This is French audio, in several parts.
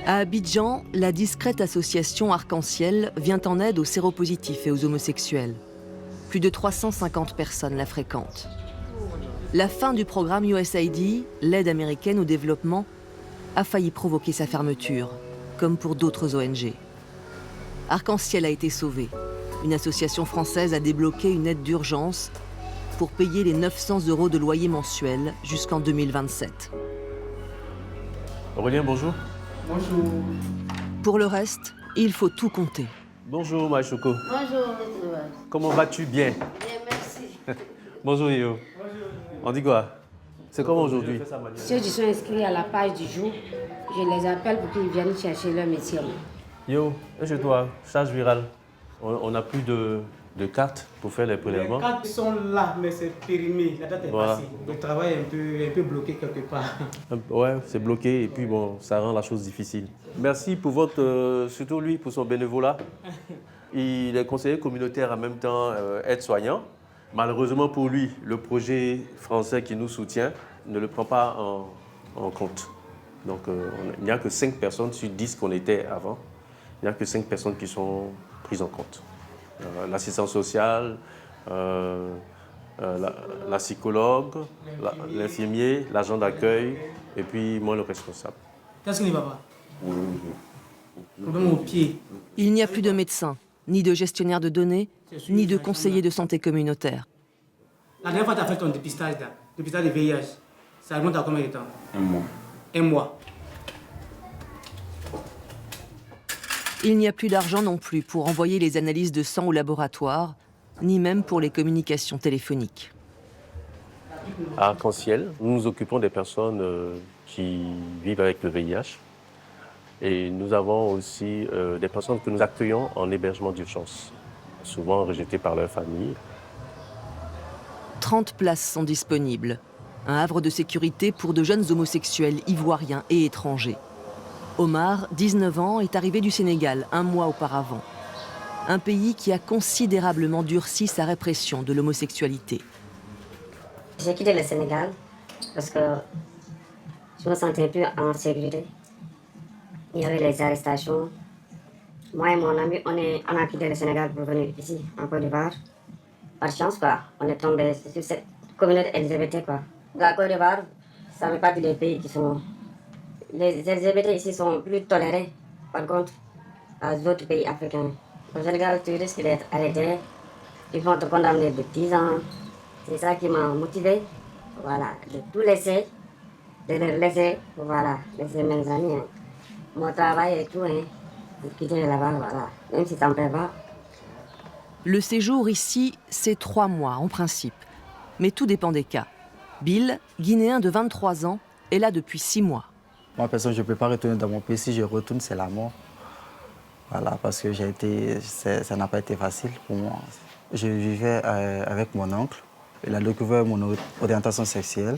À Abidjan, la discrète association Arc-en-Ciel vient en aide aux séropositifs et aux homosexuels. Plus de 350 personnes la fréquentent. La fin du programme USAID, l'aide américaine au développement, a failli provoquer sa fermeture, comme pour d'autres ONG. Arc-en-Ciel a été sauvé. Une association française a débloqué une aide d'urgence pour payer les 900 € de loyer mensuel jusqu'en 2027. Aurélien, bonjour. Bonjour. Pour le reste, il faut tout compter. Bonjour, Maïchoko. Bonjour, Comment vas-tu? Bien. bien, merci. Bonjour, Yo. On dit quoi? C'est comment aujourd'hui? Ceux qui sont inscrits à la page du jour, je les appelle pour qu'ils viennent chercher leur métier. Yo, et chez toi, charge virale. On n'a plus de cartes pour faire les prélèvements. Les cartes sont là, mais c'est périmé. La date est Voilà. passée. Le travail est un peu bloqué quelque part. Ouais, c'est bloqué et puis bon, ça rend la chose difficile. Merci pour votre, surtout lui, pour son bénévolat. Il est conseiller communautaire en même temps aide-soignant. Malheureusement pour lui, le projet français qui nous soutient ne le prend pas en compte. Donc il n'y a que 5 personnes sur 10 qu'on était avant. Il n'y a que 5 personnes qui sont prises en compte. L'assistance sociale, la psychologue, l'infirmier, l'agent d'accueil et puis moi le responsable. Qu'est-ce qui ne va pas? Problème au pied. Il n'y a plus de médecins, ni de gestionnaires de données, ni de conseillers de santé communautaire. La dernière fois que tu as fait ton dépistage, là, dépistage de VIH, ça remonte à combien de temps? 1 mois. 1 mois. Il n'y a plus d'argent non plus pour envoyer les analyses de sang au laboratoire, ni même pour les communications téléphoniques. À Arc-en-Ciel, nous nous occupons des personnes qui vivent avec le VIH. Et nous avons aussi des personnes que nous accueillons en hébergement d'urgence, souvent rejetées par leur famille. 30 places sont disponibles. Un havre de sécurité pour de jeunes homosexuels ivoiriens et étrangers. Omar, 19 ans, est arrivé du Sénégal 1 mois auparavant. Un pays qui a considérablement durci sa répression de l'homosexualité. J'ai quitté le Sénégal parce que je me sentais plus en sécurité. Il y avait les arrestations. Moi et mon ami, on a quitté le Sénégal pour venir ici, en Côte d'Ivoire. Par chance, quoi, on est tombé sur cette communauté LGBT, quoi. La Côte d'Ivoire, ça fait partie des pays qui sont... Les LGBT ici sont plus tolérés, par contre, aux autres pays africains. Au Sénégal, tu risques d'être arrêté. Ils vont te condamner de 10 ans. C'est ça qui m'a motivé, voilà, de tout laisser, de les laisser, voilà, laisser mes amis, hein. Mon travail et tout, hein, de quitter là-bas, voilà, même si ça me plaît pas. Le séjour ici, c'est 3 mois en principe. Mais tout dépend des cas. Bill, Guinéen de 23 ans, est là depuis 6 mois. Moi, personne, je ne peux pas retourner dans mon pays. Si je retourne, c'est la mort. Voilà, parce que ça n'a pas été facile pour moi. Je vivais avec mon oncle. Il a découvert mon orientation sexuelle,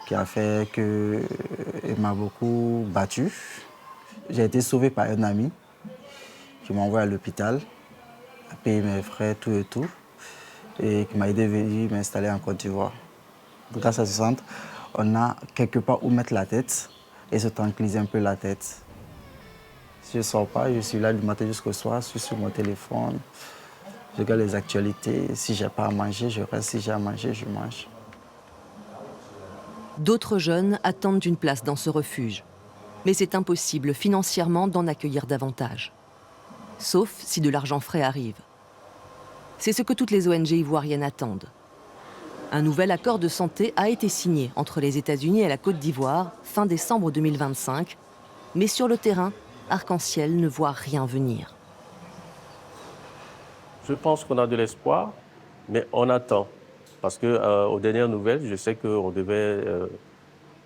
qui a fait qu'il m'a beaucoup battu. J'ai été sauvé par un ami qui m'a envoyé à l'hôpital, a payé mes frais, tout et tout, et qui m'a aidé à venir m'installer en Côte d'Ivoire. Grâce à ce centre, on a quelque part où mettre la tête et se tranquilliser un peu la tête. Si je ne sors pas, je suis là du matin jusqu'au soir, je suis sur mon téléphone, je regarde les actualités. Si je n'ai pas à manger, je reste. Si j'ai à manger, je mange. D'autres jeunes attendent une place dans ce refuge. Mais c'est impossible financièrement d'en accueillir davantage. Sauf si de l'argent frais arrive. C'est ce que toutes les ONG ivoiriennes attendent. Un nouvel accord de santé a été signé entre les États-Unis et la Côte d'Ivoire fin décembre 2025. Mais sur le terrain, Arc-en-Ciel ne voit rien venir. Je pense qu'on a de l'espoir, mais on attend. Parce qu'aux dernières nouvelles, je sais qu'on devait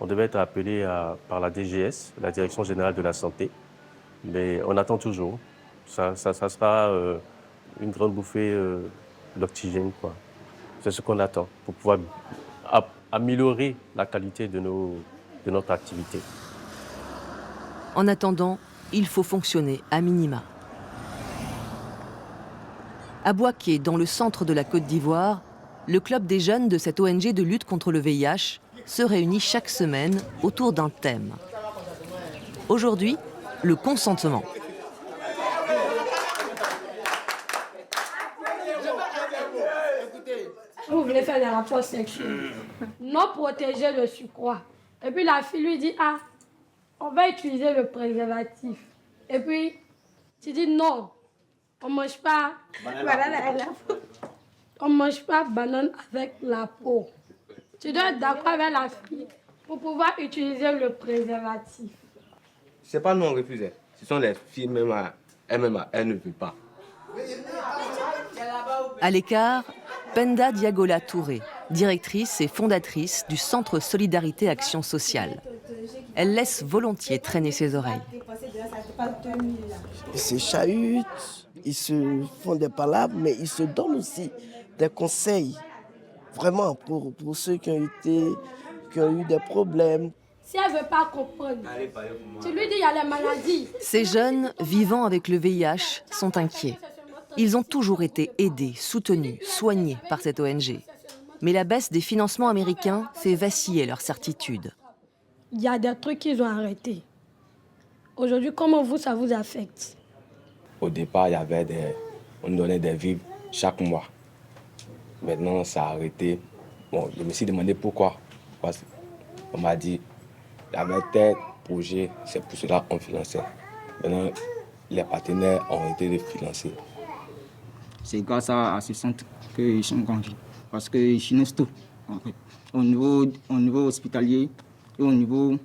être appelé par la DGS, la Direction Générale de la Santé. Mais on attend toujours. Ça sera une grande bouffée d'oxygène, quoi. C'est ce qu'on attend pour pouvoir améliorer la qualité de notre activité. En attendant, il faut fonctionner à minima. À Bouaké, dans le centre de la Côte d'Ivoire, le club des jeunes de cette ONG de lutte contre le VIH se réunit chaque semaine autour d'un thème. Aujourd'hui, le consentement. Vous voulez faire des rapports sexuels, non protéger le surcroît. Et puis la fille lui dit, ah, on va utiliser le préservatif. Et puis, tu dis non, on ne mange pas on mange pas banane avec la peau. Tu dois être d'accord avec la fille pour pouvoir utiliser le préservatif. C'est pas nous on refuse, ce sont les filles elles-mêmes, elles ne veulent pas. À l'écart, Penda Diagola Touré, directrice et fondatrice du Centre Solidarité Action Sociale. Elle laisse volontiers traîner ses oreilles. Ils se chahutent, ils se font des palabres, mais ils se donnent aussi des conseils, vraiment, pour ceux qui ont eu des problèmes. Si elle ne veut pas comprendre, tu lui dis il y a les maladies. Ces jeunes vivant avec le VIH sont inquiets. Ils ont toujours été aidés, soutenus, soignés par cette ONG. Mais la baisse des financements américains fait vaciller leur certitude. Il y a des trucs qu'ils ont arrêtés. Aujourd'hui, comment ça vous affecte? Au départ, on nous donnait des vivres chaque mois. Maintenant, ça a arrêté. Bon, je me suis demandé pourquoi. Parce qu'on m'a dit, il y avait tel projet, c'est pour cela qu'on finançait. Maintenant, les partenaires ont été financés. C'est grâce à ce centre qu'ils sont grandis. Parce qu'ils financent tout, en fait. Au niveau hospitalier, et au niveau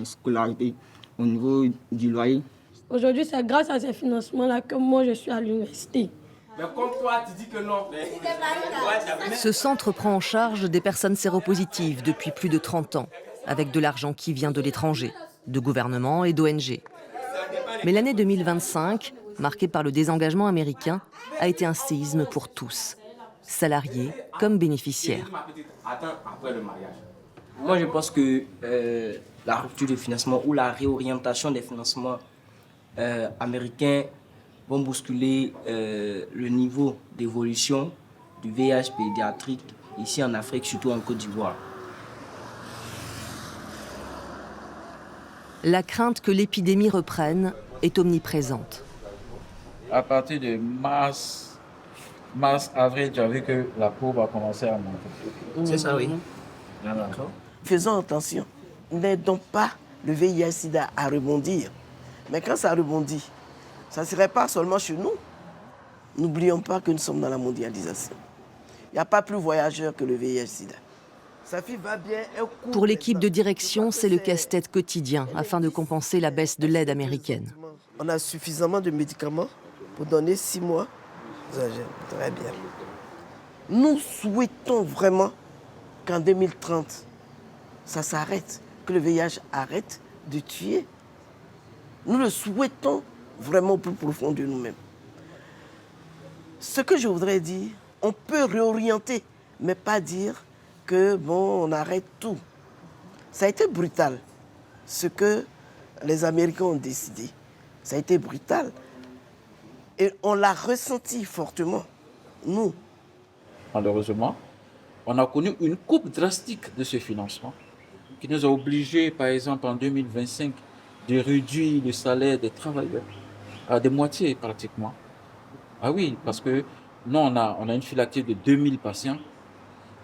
scolarité, au niveau du loyer. Aujourd'hui, c'est grâce à ces financements-là que moi, je suis à l'université. Mais comme toi, tu dis que non. Ce centre prend en charge des personnes séropositives depuis plus de 30 ans, avec de l'argent qui vient de l'étranger, de gouvernements et d'ONG. Mais l'année 2025, marquée par le désengagement américain, a été un séisme pour tous, salariés comme bénéficiaires. Moi, je pense que la rupture de financement ou la réorientation des financements américains vont bousculer le niveau d'évolution du VIH pédiatrique ici en Afrique, surtout en Côte d'Ivoire. La crainte que l'épidémie reprenne est omniprésente. À partir de mars-avril, tu as vu que la courbe a commencé à monter. C'est ça, oui. Voilà. Faisons attention. N'aidons pas le VIH-Sida à rebondir. Mais quand ça rebondit, ça ne serait pas seulement chez nous. N'oublions pas que nous sommes dans la mondialisation. Il n'y a pas plus voyageur que le VIH-Sida. Sa fille va bien, Pour l'équipe de direction, c'est le casse-tête quotidien afin de compenser la baisse de l'aide américaine. On a suffisamment de médicaments pour donner 6 mois. Très bien. Nous souhaitons vraiment qu'en 2030, ça s'arrête, que le VIH arrête de tuer. Nous le souhaitons vraiment au plus profond de nous-mêmes. Ce que je voudrais dire, on peut réorienter, mais pas dire que bon, on arrête tout. Ça a été brutal, ce que les Américains ont décidé. Ça a été brutal. Et on l'a ressenti fortement, nous. Malheureusement, on a connu une coupe drastique de ce financement qui nous a obligés, par exemple, en 2025, de réduire le salaire des travailleurs à des moitiés pratiquement. Ah oui, parce que nous, on a une file active de 2000 patients.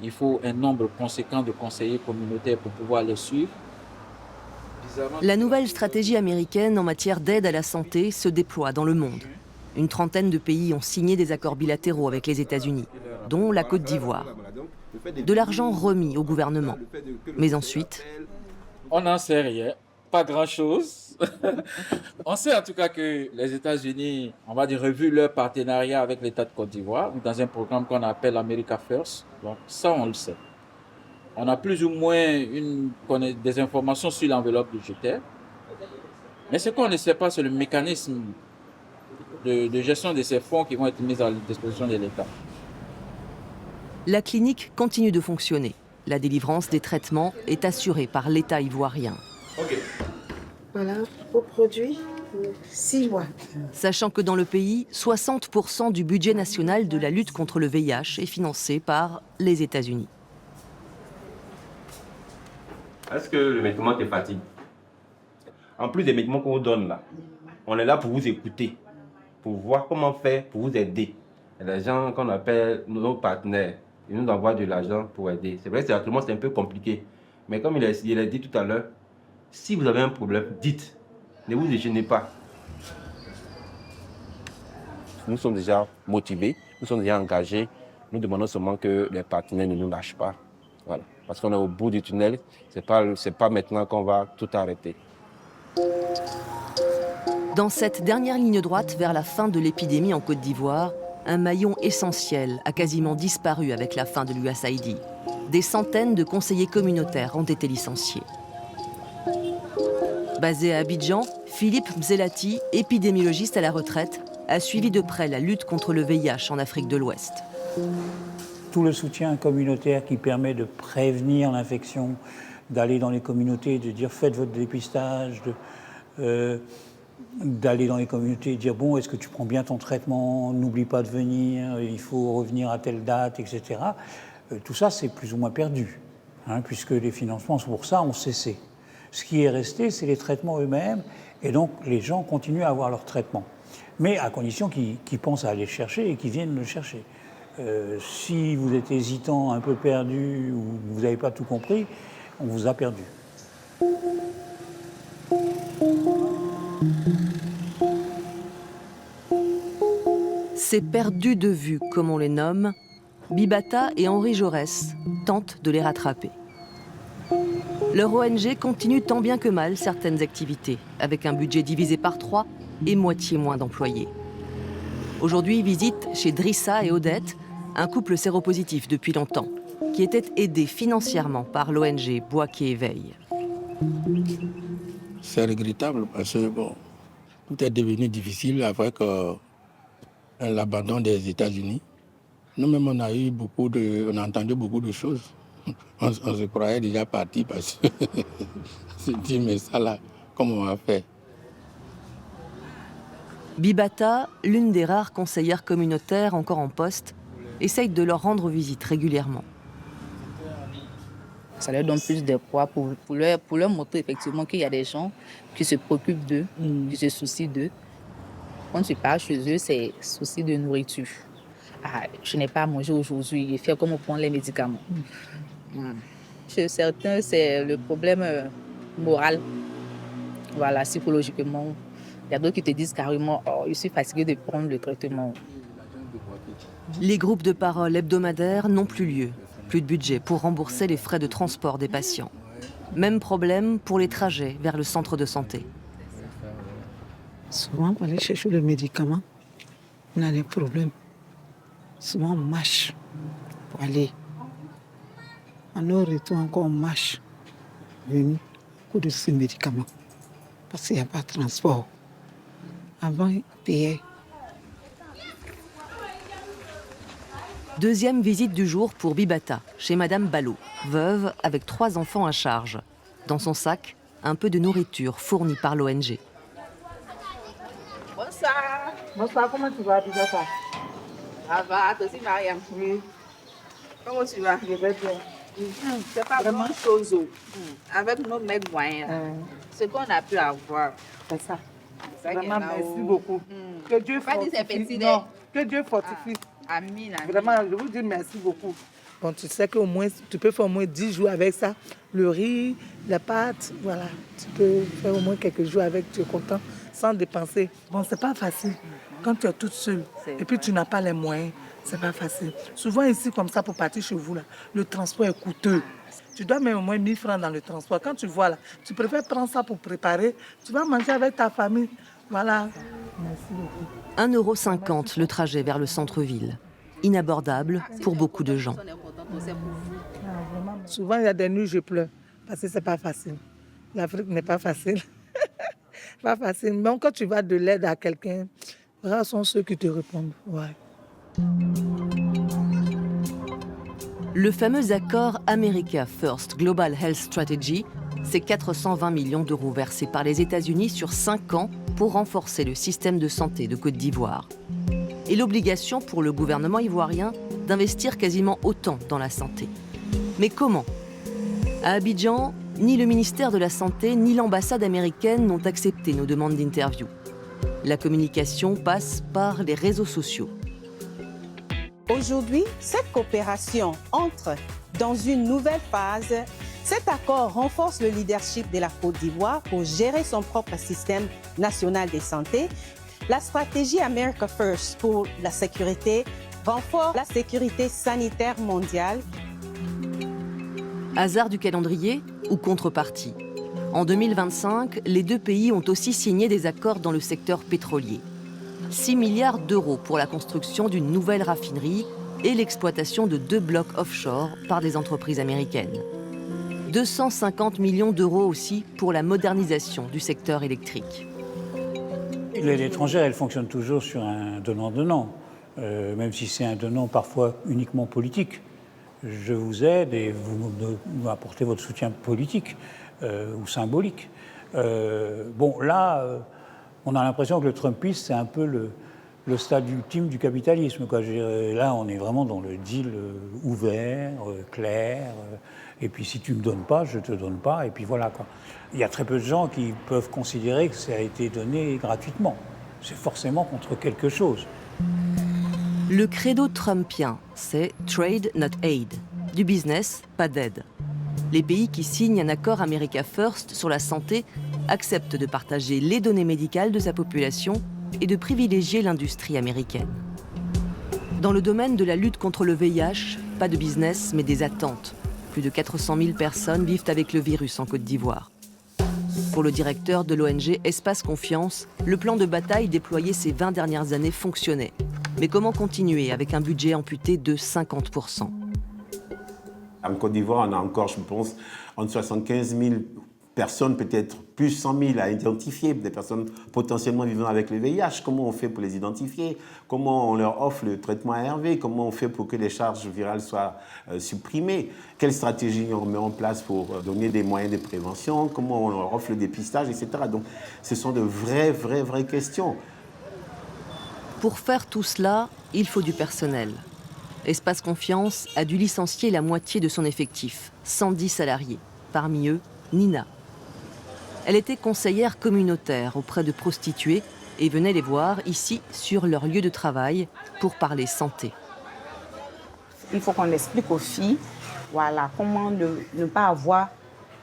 Il faut un nombre conséquent de conseillers communautaires pour pouvoir les suivre. La nouvelle stratégie américaine en matière d'aide à la santé se déploie dans le monde. Une trentaine de pays ont signé des accords bilatéraux avec les États-Unis, dont la Côte d'Ivoire. De l'argent remis au gouvernement. Mais ensuite... On n'en sait rien, pas grand-chose. On sait en tout cas que les États-Unis, on va dire, revu leur partenariat avec l'État de Côte d'Ivoire dans un programme qu'on appelle America First. Donc ça, on le sait. On a plus ou moins des informations sur l'enveloppe budgétaire. Mais ce qu'on ne sait pas, c'est le mécanisme de gestion de ces fonds qui vont être mis à la disposition de l'État. La clinique continue de fonctionner. La délivrance des traitements est assurée par l'État ivoirien. Okay. Voilà, vos produits, 6 mois. Sachant que dans le pays, 60% du budget national de la lutte contre le VIH est financé par les États-Unis. Est-ce que le médicament te fatigue? En plus des médicaments qu'on vous donne là, on est là pour vous écouter, pour voir comment faire, pour vous aider. Et les gens qu'on appelle nos partenaires, ils nous envoient de l'argent pour aider. C'est vrai que actuellement c'est un peu compliqué. Mais comme il a dit tout à l'heure, si vous avez un problème, dites. Ne vous gênez pas. Nous sommes déjà motivés, nous sommes déjà engagés. Nous demandons seulement que les partenaires ne nous lâchent pas. Voilà. Parce qu'on est au bout du tunnel. C'est pas maintenant qu'on va tout arrêter. Dans cette dernière ligne droite vers la fin de l'épidémie en Côte d'Ivoire, un maillon essentiel a quasiment disparu avec la fin de l'USAID. Des centaines de conseillers communautaires ont été licenciés. Basé à Abidjan, Philippe Mzelati, épidémiologiste à la retraite, a suivi de près la lutte contre le VIH en Afrique de l'Ouest. Tout le soutien communautaire qui permet de prévenir l'infection, d'aller dans les communautés, de dire faites votre dépistage, d'aller dans les communautés et dire bon, est-ce que tu prends bien ton traitement, n'oublie pas de venir, il faut revenir à telle date, etc. Tout ça, c'est plus ou moins perdu, puisque les financements pour ça ont cessé. Ce qui est resté, c'est les traitements eux-mêmes, et donc les gens continuent à avoir leur traitement, mais à condition qu'ils pensent à aller le chercher et qu'ils viennent le chercher. Si vous êtes hésitant, un peu perdu, ou vous n'avez pas tout compris, on vous a perdu. Ces perdus de vue, comme on les nomme, Bibata et Henri Jaurès tentent de les rattraper. Leur ONG continue tant bien que mal certaines activités, avec un budget divisé par 3 et moitié moins d'employés. Aujourd'hui, visite chez Drissa et Odette, un couple séropositif depuis longtemps, qui était aidé financièrement par l'ONG Bois qui éveille. C'est regrettable parce que bon, tout est devenu difficile avec l'abandon des États-Unis. Nous-mêmes, on a entendu beaucoup de choses. On se croyait déjà parti parce que je dis mais ça là, comment on va faire? Bibata, l'une des rares conseillères communautaires encore en poste, essaye de leur rendre visite régulièrement. Ça leur donne plus de poids pour leur montrer effectivement qu'il y a des gens qui se préoccupent d'eux, qui se soucient d'eux. Quand tu pars chez eux, c'est souci de nourriture. Ah, je n'ai pas à manger aujourd'hui, il fait comme on prend les médicaments. Chez certains, c'est le problème moral, voilà, psychologiquement. Il y a d'autres qui te disent carrément, oh, je suis fatigué de prendre le traitement. Les groupes de parole hebdomadaires n'ont plus lieu. Plus de budget pour rembourser les frais de transport des patients. Même problème pour les trajets vers le centre de santé. Souvent, pour aller chercher le médicament, on a des problèmes. Souvent, on marche pour aller. En au retour, encore on marche. Venu, coup de ces médicaments. Parce qu'il n'y a pas de transport. Avant, ils payaient. Deuxième visite du jour pour Bibata, chez Madame Ballot, veuve avec 3 enfants à charge. Dans son sac, un peu de nourriture fournie par l'ONG. Bonsoir. Bonsoir, comment tu vas, Bibata? Ça va, toi aussi, Mariam? Oui. Comment tu vas? Je vais bien. C'est pas vraiment chose. Avec nos maigres moyens, ce qu'on a pu avoir. C'est ça. Vraiment, merci beaucoup. Que Dieu fortifie. Non, que Dieu fortifie. Amine. Vraiment, je vous dis merci beaucoup. Bon, tu sais qu'au moins, tu peux faire au moins 10 jours avec ça. Le riz, les pâtes, voilà. Tu peux faire au moins quelques jours avec, tu es content, sans dépenser. Bon, c'est pas facile. Quand tu es toute seule et puis tu n'as pas les moyens, c'est pas facile. Souvent ici, comme ça, pour partir chez vous, là, le transport est coûteux. Tu dois mettre au moins 1000 francs dans le transport. Quand tu vois là, tu préfères prendre ça pour préparer. Tu vas manger avec ta famille. Voilà. Merci beaucoup. 1,50 € le trajet vers le centre-ville. Inabordable pour beaucoup de gens. Souvent, il y a des nuits, je pleure. Parce que c'est pas facile. L'Afrique n'est pas facile. Pas facile. Mais quand tu vas de l'aide à quelqu'un, rares sont ceux qui te répondent. Ouais. Le fameux accord America First Global Health Strategy, c'est 420 millions d'euros versés par les États-Unis sur 5 ans pour renforcer le système de santé de Côte d'Ivoire. Et l'obligation pour le gouvernement ivoirien d'investir quasiment autant dans la santé. Mais comment? À Abidjan, ni le ministère de la Santé ni l'ambassade américaine n'ont accepté nos demandes d'interview. La communication passe par les réseaux sociaux. Aujourd'hui, cette coopération entre dans une nouvelle phase. Cet accord renforce le leadership de la Côte d'Ivoire pour gérer son propre système national de santé. La stratégie America First pour la sécurité renforce la sécurité sanitaire mondiale. Hasard du calendrier ou contrepartie? En 2025, les deux pays ont aussi signé des accords dans le secteur pétrolier. 6 milliards d'euros pour la construction d'une nouvelle raffinerie et l'exploitation de 2 blocs offshore par des entreprises américaines. 250 millions d'euros aussi pour la modernisation du secteur électrique. L'aide étrangère, elle fonctionne toujours sur un donnant-donnant, même si c'est un donnant parfois uniquement politique. Je vous aide et vous m'apportez votre soutien politique ou symbolique. Bon, là, on a l'impression que le Trumpisme, c'est un peu le stade ultime du capitalisme, quoi. Là, on est vraiment dans le deal ouvert, clair. Et puis, si tu ne me donnes pas, je ne te donne pas. Et puis voilà, quoi. Il y a très peu de gens qui peuvent considérer que ça a été donné gratuitement. C'est forcément contre quelque chose. Le credo trumpien, c'est « Trade, not aid ». Du business, pas d'aide. Les pays qui signent un accord America First sur la santé acceptent de partager les données médicales de sa population et de privilégier l'industrie américaine. Dans le domaine de la lutte contre le VIH, pas de business, mais des attentes. Plus de 400 000 personnes vivent avec le virus en Côte d'Ivoire. Pour le directeur de l'ONG Espace Confiance, le plan de bataille déployé ces 20 dernières années fonctionnait. Mais comment continuer avec un budget amputé de 50%? En Côte d'Ivoire, on a encore, je pense, entre 75 000 personnes, peut-être plus 100 000 à identifier, des personnes potentiellement vivant avec le VIH. Comment on fait pour les identifier? Comment on leur offre le traitement ARV? Comment on fait pour que les charges virales soient supprimées? Quelle stratégie on met en place pour donner des moyens de prévention? Comment on leur offre le dépistage, etc. Donc, ce sont de vraies questions. Pour faire tout cela, il faut du personnel. Espace Confiance a dû licencier la moitié de son effectif, 110 salariés. Parmi eux, Nina. Elle était conseillère communautaire auprès de prostituées et venait les voir ici sur leur lieu de travail pour parler santé. Il faut qu'on explique aux filles comment ne pas avoir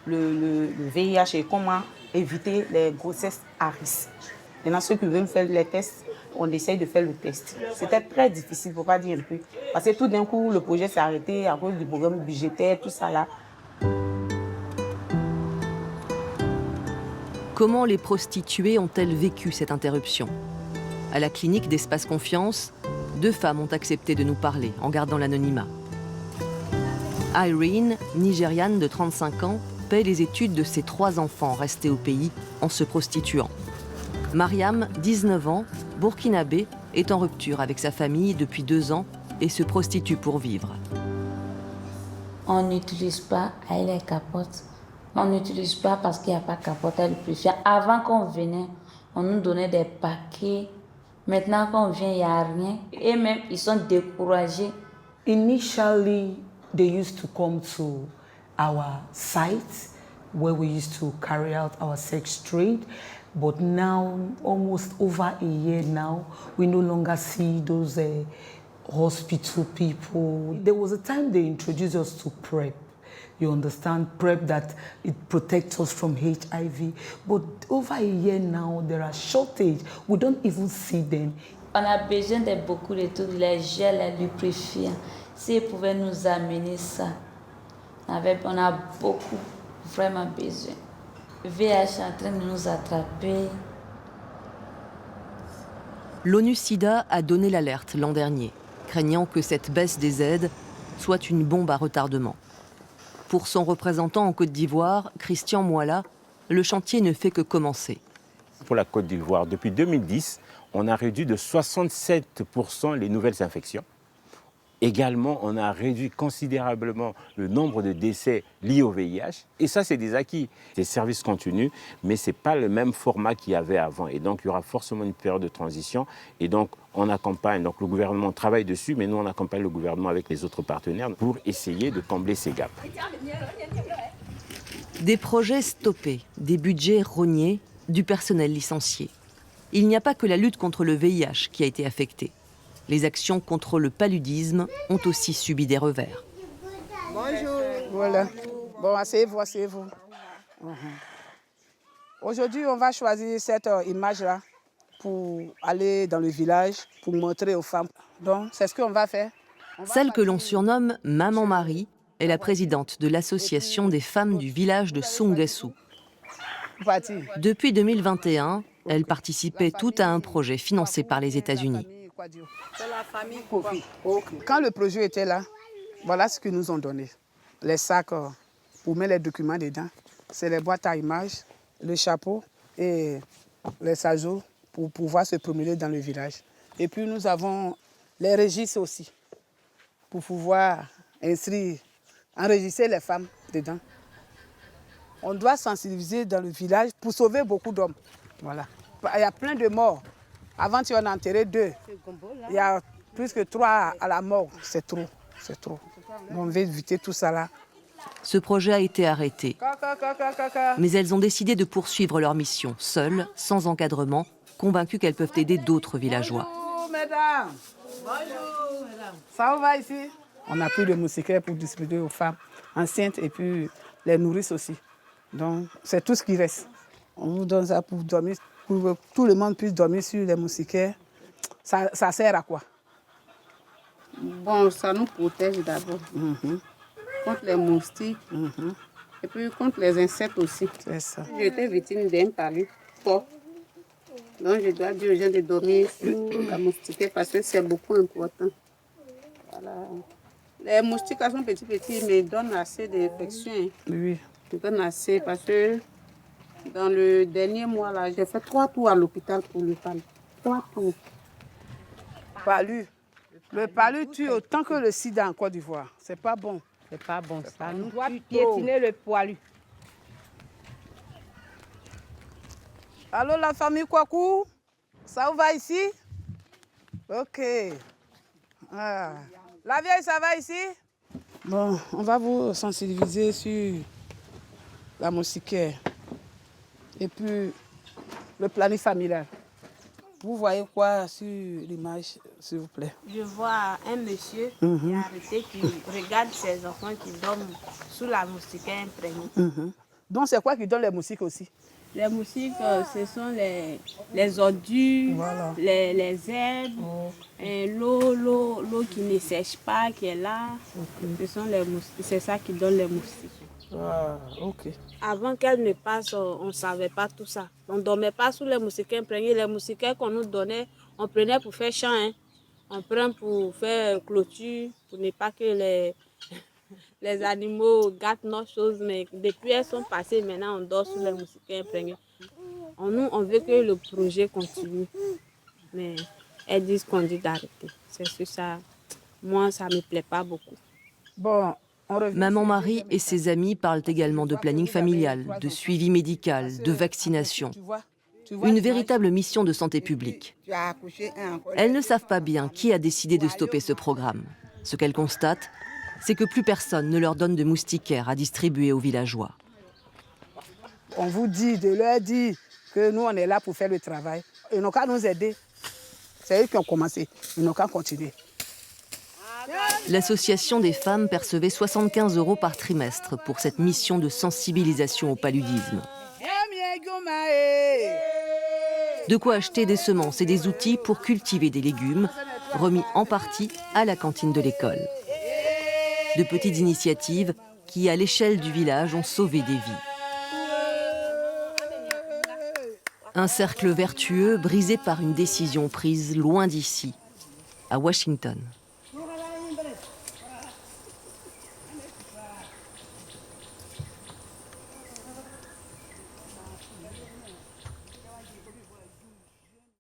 le VIH et comment éviter les grossesses à risque. Maintenant, ceux qui veulent faire les tests, on essaye de faire le test. C'était très difficile, pour ne pas dire un peu. Parce que tout d'un coup, le projet s'est arrêté à cause du programme budgétaire, tout ça là. Comment les prostituées ont-elles vécu cette interruption? À la clinique d'Espace Confiance, 2 femmes ont accepté de nous parler en gardant l'anonymat. Irene, nigériane de 35 ans, paie les études de ses 3 enfants restés au pays en se prostituant. Mariam, 19 ans, burkinabé, est en rupture avec sa famille depuis 2 ans et se prostitue pour vivre. On n'utilise pas les capotes. On n'utilise pas parce qu'il n'y a pas de capote le plus cher. Avant qu'on venait, on nous donnait des paquets. Maintenant qu'on vient, il n'y a rien. Et même, ils sont découragés. Initially, they used to come to our site where we used to carry out our sex trade. But now, almost over a year now, we no longer see those hospital people. There was a time they introduced us to PrEP. You understand, PrEP, that it protects us from HIV. But over a year now, there are shortage. We don't even see them. On a besoin de beaucoup de trucs, les gels, les lubrifiants. S'ils pouvaient nous amener ça, on a beaucoup, vraiment besoin. Le VIH est en train de nous attraper. L'ONU-SIDA a donné l'alerte l'an dernier, craignant que cette baisse des aides soit une bombe à retardement. Pour son représentant en Côte d'Ivoire, Christian Moala, le chantier ne fait que commencer. Pour la Côte d'Ivoire, depuis 2010, on a réduit de 67% les nouvelles infections. Également, on a réduit considérablement le nombre de décès liés au VIH. Et ça, c'est des acquis. Des services continus, mais ce n'est pas le même format qu'il y avait avant. Et donc, il y aura forcément une période de transition. Et donc, on accompagne, donc le gouvernement travaille dessus, mais nous, on accompagne le gouvernement avec les autres partenaires pour essayer de combler ces gaps. Des projets stoppés, des budgets rognés, du personnel licencié. Il n'y a pas que la lutte contre le VIH qui a été affectée. Les actions contre le paludisme ont aussi subi des revers. Bonjour. Voilà. Bon, asseyez-vous, asseyez-vous. Aujourd'hui, on va choisir cette image-là pour aller dans le village, pour montrer aux femmes. Donc, c'est ce qu'on va faire. Celle que l'on surnomme Maman Marie est la présidente de l'association des femmes du village de Sunguessou. Depuis 2021, elle participait tout à un projet financé par les États-Unis. C'est la famille Kofi. Quand le projet était là, voilà ce qu'ils nous ont donné. Les sacs pour mettre les documents dedans. C'est les boîtes à images, le chapeau et les sageaux pour pouvoir se promener dans le village. Et puis nous avons les registres aussi pour pouvoir enregistrer les femmes dedans. On doit sensibiliser dans le village pour sauver beaucoup d'hommes. Voilà. Il y a plein de morts. Avant, tu en as enterré 2. Il y a plus que 3 à la mort. C'est trop, c'est trop. On veut éviter tout ça là. Ce projet a été arrêté. Mais elles ont décidé de poursuivre leur mission, seules, sans encadrement, convaincues qu'elles peuvent aider d'autres villageois. Bonjour, mesdames. Bonjour, mesdames. Ça va ici? On a pris le moustiquaire pour distribuer aux femmes enceintes et puis les nourrices aussi. Donc, c'est tout ce qui reste. On nous donne ça pour dormir, pour que tout le monde puisse dormir sur les moustiquaires. Ça sert à quoi? Bon, ça nous protège d'abord. Contre les moustiques et puis contre les insectes aussi. C'est ça. J'étais victime d'un palu. Donc, je dois dire aux gens de dormir sur la moustiquaire parce que c'est beaucoup important. Voilà. Les moustiques sont petits, mais ils donnent assez d'infections. Oui. Ils donnent assez parce que dans le dernier mois, là, j'ai fait 3 tours à l'hôpital pour le palu. 3 tours. Palu. Le palu tue autant que le sida en Côte d'Ivoire. C'est pas bon. C'est pas bon. Ça nous doit piétiner le poilu. Allô, la famille Kwaku? Ça va ici? Ok. Ah. La vieille, ça va ici? Bon, on va vous sensibiliser sur la moustiquaire et puis le planning familial. Vous voyez quoi sur l'image, s'il vous plaît? Je vois un monsieur qui est arrêté, qui regarde ses enfants qui dorment sous la moustiquaire imprégnée. Donc c'est quoi qui donne les moustiques aussi? Les moustiques, ce sont les ordures, voilà. les herbes, l'eau qui ne sèche pas, qui est là. Ce sont les moustiques, c'est ça qui donne les moustiques. Ah, ok. Avant qu'elle ne passe, on ne savait pas tout ça. On ne dormait pas sous les moustiquaires imprégnés. Les moustiquaires qu'on nous donnait, on prenait pour faire champ. On prend pour faire clôture, pour ne pas que les animaux gâtent nos choses. Mais depuis elles sont passées, maintenant on dort sous les moustiquaires imprégnés. On veut que le projet continue. Mais elles disent qu'on dit d'arrêter. C'est sur ça. Moi, ça ne me plaît pas beaucoup. Bon. Maman Marie et ses amis parlent également de planning familial, de suivi médical, de vaccination. Une véritable mission de santé publique. Elles ne savent pas bien qui a décidé de stopper ce programme. Ce qu'elles constatent, c'est que plus personne ne leur donne de moustiquaires à distribuer aux villageois. On vous dit, de leur dire que nous, on est là pour faire le travail. Ils n'ont qu'à nous aider. C'est eux qui ont commencé. Ils n'ont qu'à continuer. L'association des femmes percevait 75 € par trimestre pour cette mission de sensibilisation au paludisme. De quoi acheter des semences et des outils pour cultiver des légumes, remis en partie à la cantine de l'école. De petites initiatives qui, à l'échelle du village, ont sauvé des vies. Un cercle vertueux brisé par une décision prise loin d'ici, à Washington.